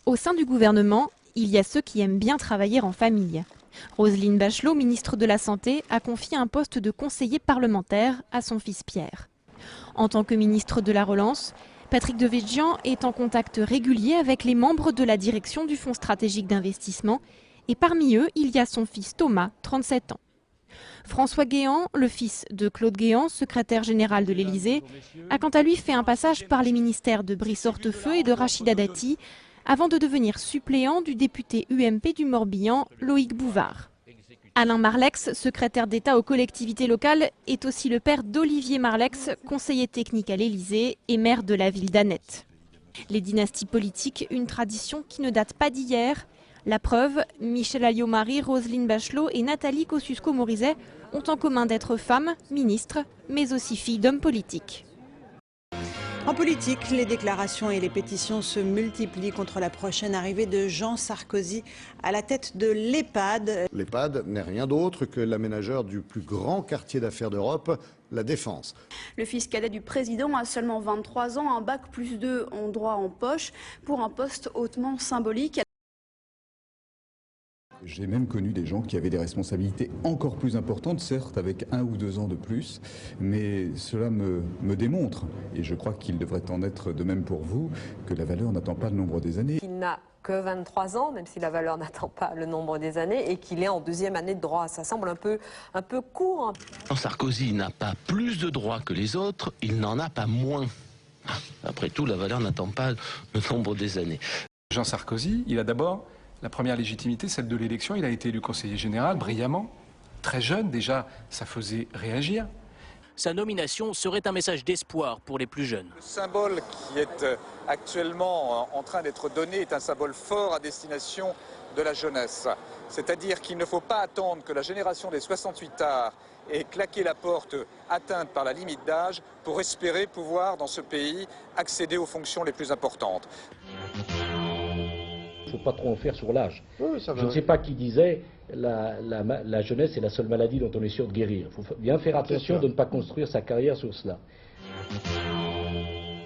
Au sein du gouvernement, il y a ceux qui aiment bien travailler en famille. Roselyne Bachelot, ministre de la Santé, a confié un poste de conseiller parlementaire à son fils Pierre. En tant que ministre de la Relance, Patrick Devedjian est en contact régulier avec les membres de la direction du Fonds stratégique d'investissement et parmi eux, il y a son fils Thomas, 37 ans. François Guéant, le fils de Claude Guéant, secrétaire général de l'Élysée, a quant à lui fait un passage par les ministères de Brice Hortefeux et de Rachida Dati avant de devenir suppléant du député UMP du Morbihan, Loïc Bouvard. Alain Marlex, secrétaire d'État aux collectivités locales, est aussi le père d'Olivier Marlex, conseiller technique à l'Élysée et maire de la ville d'Annette. Les dynasties politiques, une tradition qui ne date pas d'hier. La preuve, Michèle Alliot-Marie, Roselyne Bachelot et Nathalie Kosciusko-Morizet ont en commun d'être femmes, ministres, mais aussi filles d'hommes politiques. En politique, les déclarations et les pétitions se multiplient contre la prochaine arrivée de Jean Sarkozy à la tête de l'EHPAD. L'EHPAD n'est rien d'autre que l'aménageur du plus grand quartier d'affaires d'Europe, la Défense. Le fils cadet du président a seulement 23 ans, un bac+2 en droit en poche pour un poste hautement symbolique. J'ai même connu des gens qui avaient des responsabilités encore plus importantes, certes avec 1 ou 2 ans de plus, mais cela me démontre, et je crois qu'il devrait en être de même pour vous, que la valeur n'attend pas le nombre des années. Il n'a que 23 ans, même si la valeur n'attend pas le nombre des années, et qu'il est en 2e année de droit. Ça semble un peu court. Sarkozy n'a pas plus de droits que les autres, il n'en a pas moins. Après tout, la valeur n'attend pas le nombre des années. Jean Sarkozy, il a d'abord la première légitimité, celle de l'élection. Il a été élu conseiller général brillamment, très jeune, déjà ça faisait réagir. Sa nomination serait un message d'espoir pour les plus jeunes. Le symbole qui est actuellement en train d'être donné est un symbole fort à destination de la jeunesse. C'est-à-dire qu'il ne faut pas attendre que la génération des 68 arts ait claqué la porte atteinte par la limite d'âge pour espérer pouvoir, dans ce pays, accéder aux fonctions les plus importantes. Il ne faut pas trop en faire sur l'âge. Oui, je ne sais pas qui disait la jeunesse est la seule maladie dont on est sûr de guérir. Il faut bien faire attention de ne pas construire sa carrière sur cela.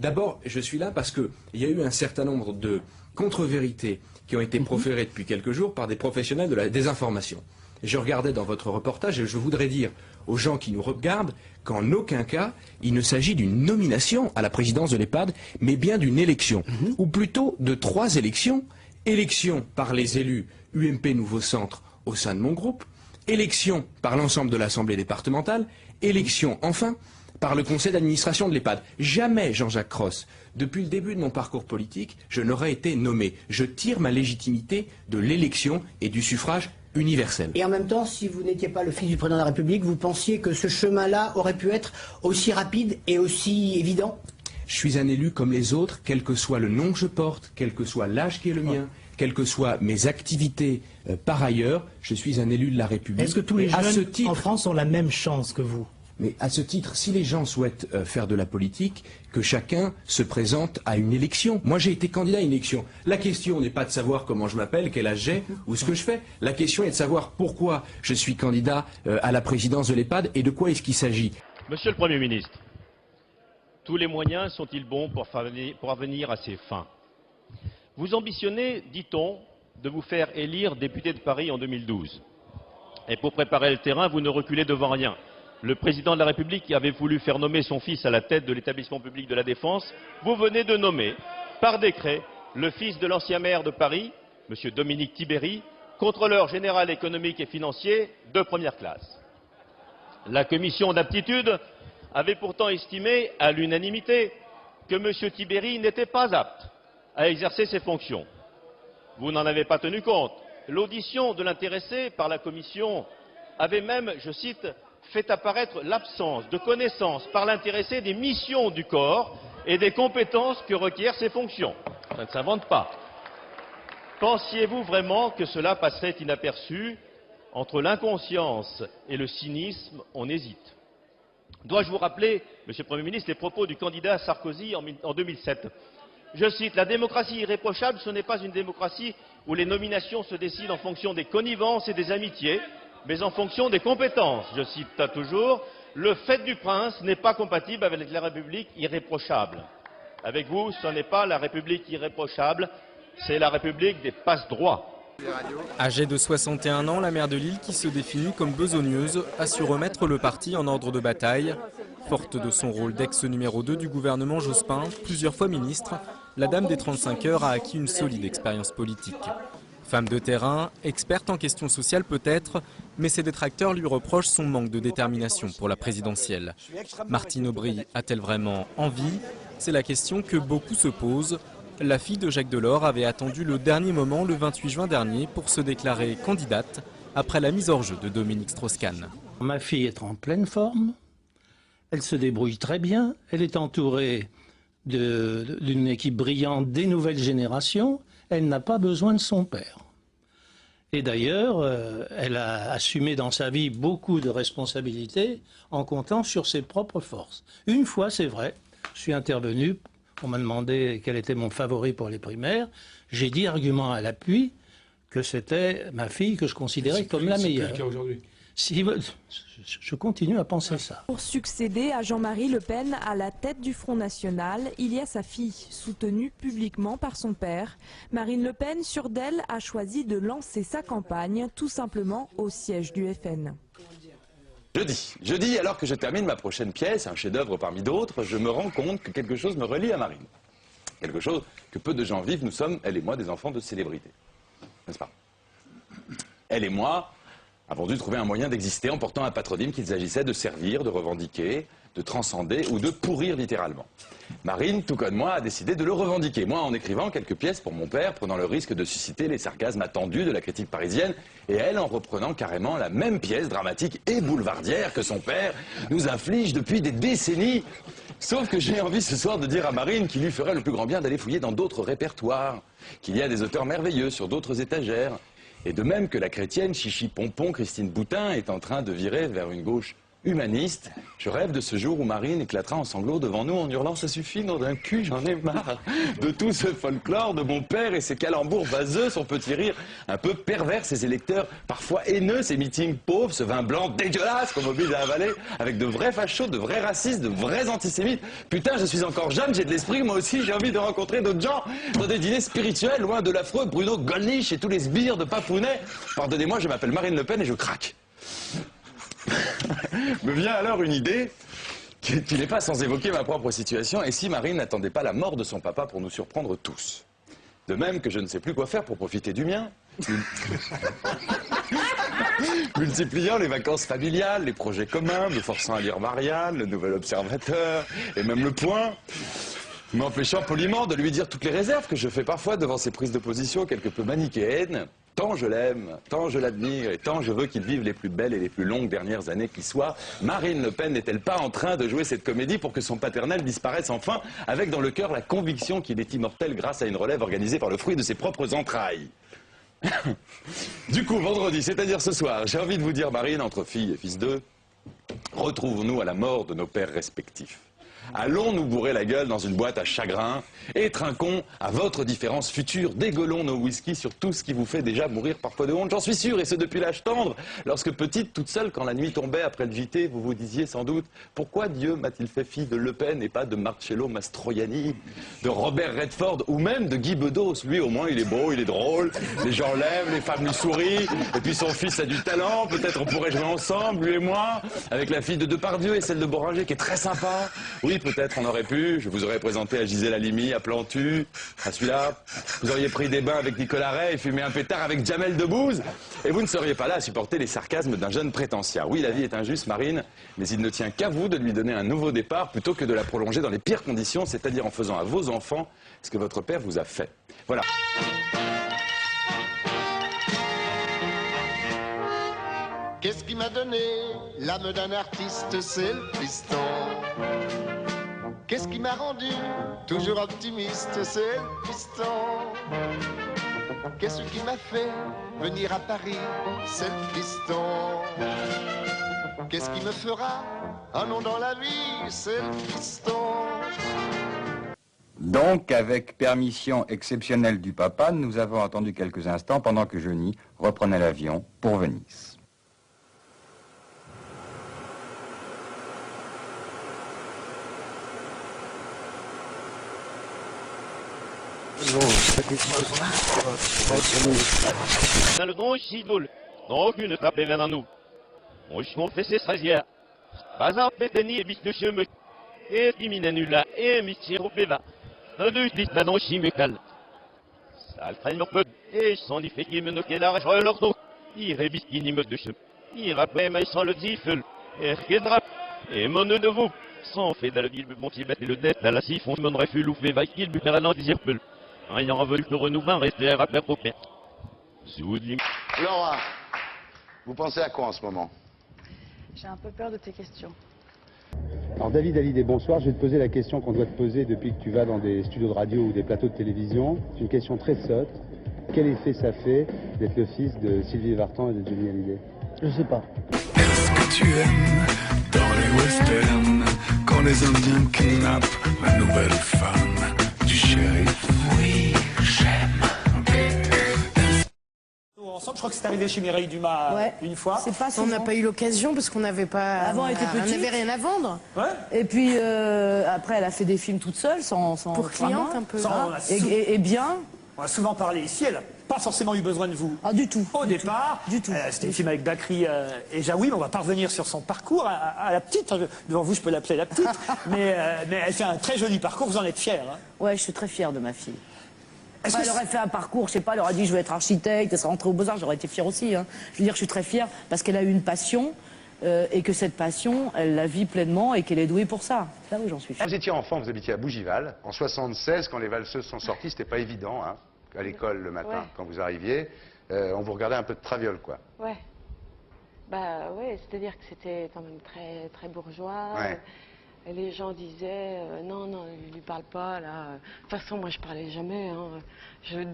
D'abord, je suis là parce qu'il y a eu un certain nombre de contre-vérités qui ont été proférées depuis quelques jours par des professionnels de la désinformation. Je regardais dans votre reportage et je voudrais dire aux gens qui nous regardent qu'en aucun cas, il ne s'agit d'une nomination à la présidence de l'EHPAD, mais bien d'une élection, ou plutôt de 3 élections. Élection par les élus UMP Nouveau Centre au sein de mon groupe, élection par l'ensemble de l'Assemblée départementale, élection enfin par le conseil d'administration de l'EHPAD. Jamais, Jean-Jacques Cros, depuis le début de mon parcours politique, je n'aurais été nommé. Je tire ma légitimité de l'élection et du suffrage universel. Et en même temps, si vous n'étiez pas le fils du président de la République, vous pensiez que ce chemin-là aurait pu être aussi rapide et aussi évident ? Je suis un élu comme les autres, quel que soit le nom que je porte, quel que soit l'âge qui est le mien, quelles que soient mes activités par ailleurs, je suis un élu de la République. Est-ce que tous les jeunes en France ont la même chance que vous ? Mais à ce titre, si les gens souhaitent faire de la politique, que chacun se présente à une élection. Moi, j'ai été candidat à une élection. La question n'est pas de savoir comment je m'appelle, quel âge j'ai ou ce que je fais. La question est de savoir pourquoi je suis candidat à la présidence de l'EHPAD et de quoi est-ce qu'il s'agit. Monsieur le Premier ministre, tous les moyens sont-ils bons pour parvenir à ces fins? Vous ambitionnez, dit-on, de vous faire élire député de Paris en 2012. Et pour préparer le terrain, vous ne reculez devant rien. Le président de la République avait voulu faire nommer son fils à la tête de l'établissement public de la Défense. Vous venez de nommer, par décret, le fils de l'ancien maire de Paris, M. Dominique Tibéri, contrôleur général économique et financier de première classe. La commission d'aptitude avait pourtant estimé à l'unanimité que M. Tibéri n'était pas apte à exercer ses fonctions. Vous n'en avez pas tenu compte. L'audition de l'intéressé par la commission avait même, je cite, fait apparaître l'absence de connaissance par l'intéressé des missions du corps et des compétences que requièrent ses fonctions. Ça ne s'invente pas. Pensiez-vous vraiment que cela passerait inaperçu? Entre l'inconscience et le cynisme, on hésite. Dois-je vous rappeler, Monsieur le Premier ministre, les propos du candidat Sarkozy en 2007? Je cite, « La démocratie irréprochable, ce n'est pas une démocratie où les nominations se décident en fonction des connivences et des amitiés, mais en fonction des compétences. » Je cite toujours, « Le fait du prince n'est pas compatible avec la République irréprochable. » Avec vous, ce n'est pas la République irréprochable, c'est la République des passe-droits. Âgée de 61 ans, la maire de Lille, qui se définit comme besogneuse, a su remettre le parti en ordre de bataille. Forte de son rôle d'ex numéro 2 du gouvernement Jospin, plusieurs fois ministre, la dame des 35 heures a acquis une solide expérience politique. Femme de terrain, experte en questions sociales peut-être, mais ses détracteurs lui reprochent son manque de détermination pour la présidentielle. Martine Aubry a-t-elle vraiment envie? C'est la question que beaucoup se posent. La fille de Jacques Delors avait attendu le dernier moment, le 28 juin dernier, pour se déclarer candidate après la mise hors jeu de Dominique Strauss-Kahn. Ma fille est en pleine forme, elle se débrouille très bien, elle est entourée d'une équipe brillante des nouvelles générations, elle n'a pas besoin de son père. Et d'ailleurs, elle a assumé dans sa vie beaucoup de responsabilités en comptant sur ses propres forces. Une fois, c'est vrai, je suis intervenu. On m'a demandé quel était mon favori pour les primaires. J'ai dit, argument à l'appui, que c'était ma fille que je considérais comme la meilleure. C'est plus le cas aujourd'hui. Je continue à penser ça. Pour succéder à Jean-Marie Le Pen à la tête du Front National, il y a sa fille, soutenue publiquement par son père. Marine Le Pen, sûre d'elle, a choisi de lancer sa campagne tout simplement au siège du FN. Jeudi, alors que je termine ma prochaine pièce, un chef-d'œuvre parmi d'autres, je me rends compte que quelque chose me relie à Marine. Quelque chose que peu de gens vivent, nous sommes, elle et moi, des enfants de célébrité. N'est-ce pas? Elle et moi avons dû trouver un moyen d'exister en portant un patronyme qu'il s'agissait de servir, de revendiquer, de transcender ou de pourrir littéralement. Marine, tout comme moi, a décidé de le revendiquer. Moi, en écrivant quelques pièces pour mon père, prenant le risque de susciter les sarcasmes attendus de la critique parisienne, et elle en reprenant carrément la même pièce dramatique et boulevardière que son père nous inflige depuis des décennies. Sauf que j'ai envie ce soir de dire à Marine qu'il lui ferait le plus grand bien d'aller fouiller dans d'autres répertoires, qu'il y a des auteurs merveilleux sur d'autres étagères, et de même que la chrétienne Chichi Pompon, Christine Boutin, est en train de virer vers une gauche humaniste, je rêve de ce jour où Marine éclatera en sanglots devant nous en hurlant « Ça suffit, nom d'un cul, j'en ai marre de tout ce folklore de mon père et ses calembours vaseux, son petit rire un peu pervers, ses électeurs parfois haineux, ses meetings pauvres, ce vin blanc dégueulasse qu'on m'oblige à avaler, avec de vrais fachos, de vrais racistes, de vrais antisémites. Putain, je suis encore jeune, j'ai de l'esprit, moi aussi j'ai envie de rencontrer d'autres gens dans des dîners spirituels, loin de l'affreux Bruno Gollnisch et tous les sbires de Papounet. Pardonnez-moi, je m'appelle Marine Le Pen et je craque. » Me vient alors une idée qui n'est pas sans évoquer ma propre situation. Et si Marine n'attendait pas la mort de son papa pour nous surprendre tous? De même que je ne sais plus quoi faire pour profiter du mien. Multipliant les vacances familiales, les projets communs, me forçant à lire Marianne, le Nouvel Observateur et même Le Point, m'empêchant poliment de lui dire toutes les réserves que je fais parfois devant ses prises de position quelque peu manichéennes. Tant je l'aime, tant je l'admire et tant je veux qu'il vive les plus belles et les plus longues dernières années qui soient, Marine Le Pen n'est-elle pas en train de jouer cette comédie pour que son paternel disparaisse enfin, avec dans le cœur la conviction qu'il est immortel grâce à une relève organisée par le fruit de ses propres entrailles? Du coup, vendredi, c'est-à-dire ce soir, j'ai envie de vous dire, Marine, entre fille et fils d'eux, retrouvons-nous à la mort de nos pères respectifs. Allons nous bourrer la gueule dans une boîte à chagrin et trinquons à votre différence future. Dégueulons nos whisky sur tout ce qui vous fait déjà mourir parfois de honte, j'en suis sûr, et ce depuis l'âge tendre. Lorsque petite, toute seule, quand la nuit tombait après le JT, vous vous disiez sans doute « Pourquoi Dieu m'a-t-il fait fille de Le Pen et pas de Marcello Mastroianni, de Robert Redford ou même de Guy Bedos? Lui au moins il est beau, il est drôle, les gens l'aiment, les femmes lui sourient, et puis son fils a du talent, peut-être on pourrait jouer ensemble, lui et moi, avec la fille de Depardieu et celle de Boringer qui est très sympa. Oui, peut-être on aurait pu, je vous aurais présenté à Gisèle Halimi, à Plantu, à celui-là. Vous auriez pris des bains avec Nicolas Ray et fumé un pétard avec Jamel Debbouze. Et vous ne seriez pas là à supporter les sarcasmes d'un jeune prétentiaire. Oui, la vie est injuste, Marine, mais il ne tient qu'à vous de lui donner un nouveau départ plutôt que de la prolonger dans les pires conditions, c'est-à-dire en faisant à vos enfants ce que votre père vous a fait. Voilà. Qu'est-ce qui m'a donné l'âme d'un artiste? C'est le piston. Qu'est-ce qui m'a rendu toujours optimiste? C'est le piston. Qu'est-ce qui m'a fait venir à Paris? C'est le piston. Qu'est-ce qui me fera un nom dans la vie? C'est le piston. Donc, avec permission exceptionnelle du papa, nous avons attendu quelques instants pendant que Johnny reprenait l'avion pour Venise. Dans le don chidoul, donc une frappe vers nous. On fait ses 13e. Pas un péteni et bis de chemin. Et Timinanula et Michiro Peva. Un deux lit dans chimical. Ça le traîne leur peu. Et sans y fait qu'il me noquait la rage leur dos. Il rébis qui n'y me de chemin. Il rappelle mais sans le zifel. Et regarde. Et mon de vous. Sans fait dans la ville, bon qui mettait le net dans la siphon, je m'en aurais fait louper, va qu'il me faire un désir peu. Ayant revenu le renouveau, rester à rappeler au père. Laura, vous pensez à quoi en ce moment? J'ai un peu peur de tes questions. Alors David Hallyday, bonsoir. Je vais te poser la question qu'on doit te poser depuis que tu vas dans des studios de radio ou des plateaux de télévision. C'est une question très sotte. Quel effet ça fait d'être le fils de Sylvie Vartan et de Johnny Hallyday? Je sais pas. Est-ce que tu aimes dans les westerns quand les Indiens kidnappent la nouvelle femme du shérif? Oui, j'aime. Ensemble, je crois que c'est arrivé chez Mireille Dumas une fois. On n'a pas eu l'occasion parce qu'on n'avait pas. Avant, elle était petite. On n'avait rien à vendre. Ouais. Et puis après, elle a fait des films toute seule, sans pour cliente un peu. Et bien. On a souvent parlé ici. Elle n'a pas forcément eu besoin de vous. Ah, du tout. Au départ. Du tout. C'était un film avec Bakri et Jaoui, mais on va pas revenir sur son parcours à la petite. Devant vous, je peux l'appeler la petite. mais elle fait un très joli parcours. Vous en êtes fière. Hein. Ouais, je suis très fière de ma fille. Enfin, elle aurait fait un parcours, je sais pas, elle aurait dit je veux être architecte, elle serait rentrée aux Beaux-Arts, j'aurais été fière aussi. Hein. Je veux dire, je suis très fière parce qu'elle a eu une passion et que cette passion, elle la vit pleinement et qu'elle est douée pour ça. Là oui, j'en suis fière. Vous étiez enfant, vous habitiez à Bougival. En 76, quand les valseuses sont sorties, c'était pas évident, hein, à l'école le matin, quand vous arriviez. On vous regardait un peu de traviole, quoi. Ouais. Bah ouais, c'est-à-dire que c'était quand même très, très bourgeois. Ouais. Et les gens disaient non, non, il lui parle pas là. De toute façon, moi je parlais jamais. Hein.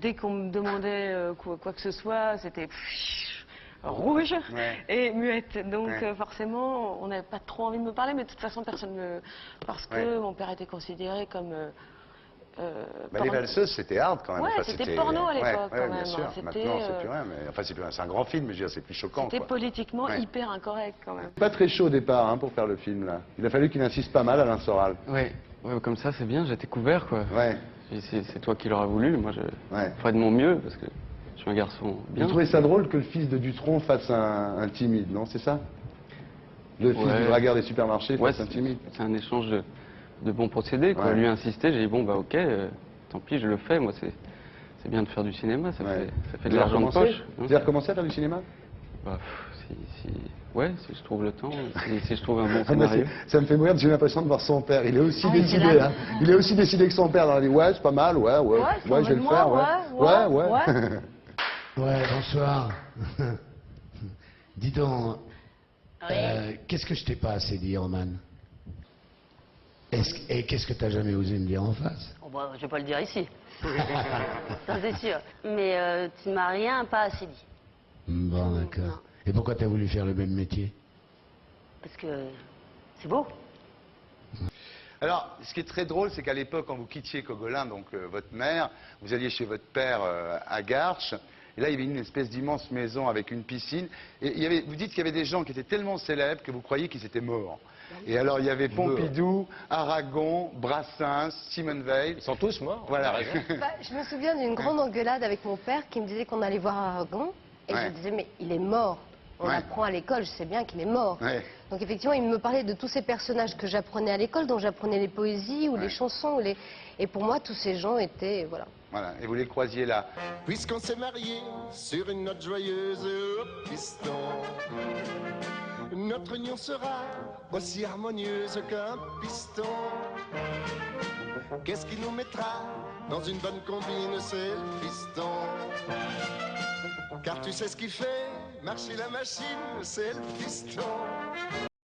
Dès qu'on me demandait quoi que ce soit, c'était rouge et muette. Donc forcément, on n'avait pas trop envie de me parler, mais de toute façon, personne ne. Parce que mon père était considéré comme. Les valseuses, c'était hard quand même. Ouais, enfin, c'était porno à l'époque quand même. Bien sûr. Maintenant, c'est plus rien. Mais, enfin, c'est un grand film, mais je veux dire, c'est plus choquant. C'était politiquement hyper incorrect quand même. Pas très chaud au départ hein, pour faire le film là. Il a fallu qu'il insiste pas mal Alain Soral. Ouais, comme ça c'est bien, j'étais couvert quoi. Ouais. C'est toi qui l'auras voulu, moi je ferai de mon mieux parce que je suis un garçon bien. Vous trouvez ça drôle que le fils de Dutronc fasse un timide, non? C'est ça? Le fils du dragueur des supermarchés fasse un timide. C'est un échange de bons procédés quoi. Lui insister, j'ai dit bon bah ok, tant pis je le fais, moi c'est bien de faire du cinéma, ça fait de l'argent de poche. Vous avez recommencé à faire du cinéma? Bah, si je trouve le temps, si je trouve un bon scénario. Ça me fait mourir, j'ai l'impression de voir son père. Il est aussi décidé, hein. Il est aussi décidé que son père. Alors il dit ouais, c'est pas mal, ouais, je vais le faire, ouais. Ouais, bonsoir. Dis donc, qu'est-ce que je t'ai pas assez dit, Roman? Et qu'est-ce que t'as jamais osé me dire en face? Je vais pas le dire ici. Ça c'est sûr. Mais tu m'as rien pas assez dit. Bon, d'accord. Et pourquoi t'as voulu faire le même métier? Parce que c'est beau. Alors, ce qui est très drôle, c'est qu'à l'époque, quand vous quittiez Cogolin, donc votre mère, vous alliez chez votre père à Garches. Et là, il y avait une espèce d'immense maison avec une piscine. Et vous dites qu'il y avait des gens qui étaient tellement célèbres que vous croyiez qu'ils étaient morts. Et alors, il y avait Pompidou, Aragon, Brassens, Simone Veil. Ils sont tous morts. Voilà. Je me souviens d'une grande engueulade avec mon père qui me disait qu'on allait voir Aragon. Et je disais, mais il est mort. On apprend à l'école, je sais bien qu'il est mort. Donc effectivement, il me parlait de tous ces personnages que j'apprenais à l'école, dont j'apprenais les poésies ou les chansons. Et pour moi, tous ces gens étaient... Voilà. Voilà, et vous les croisiez là. Puisqu'on s'est mariés sur une note joyeuse au piston, notre union sera aussi harmonieuse qu'un piston. Qu'est-ce qui nous mettra dans une bonne combine? C'est le piston. Car tu sais ce qui fait marcher la machine, c'est le piston.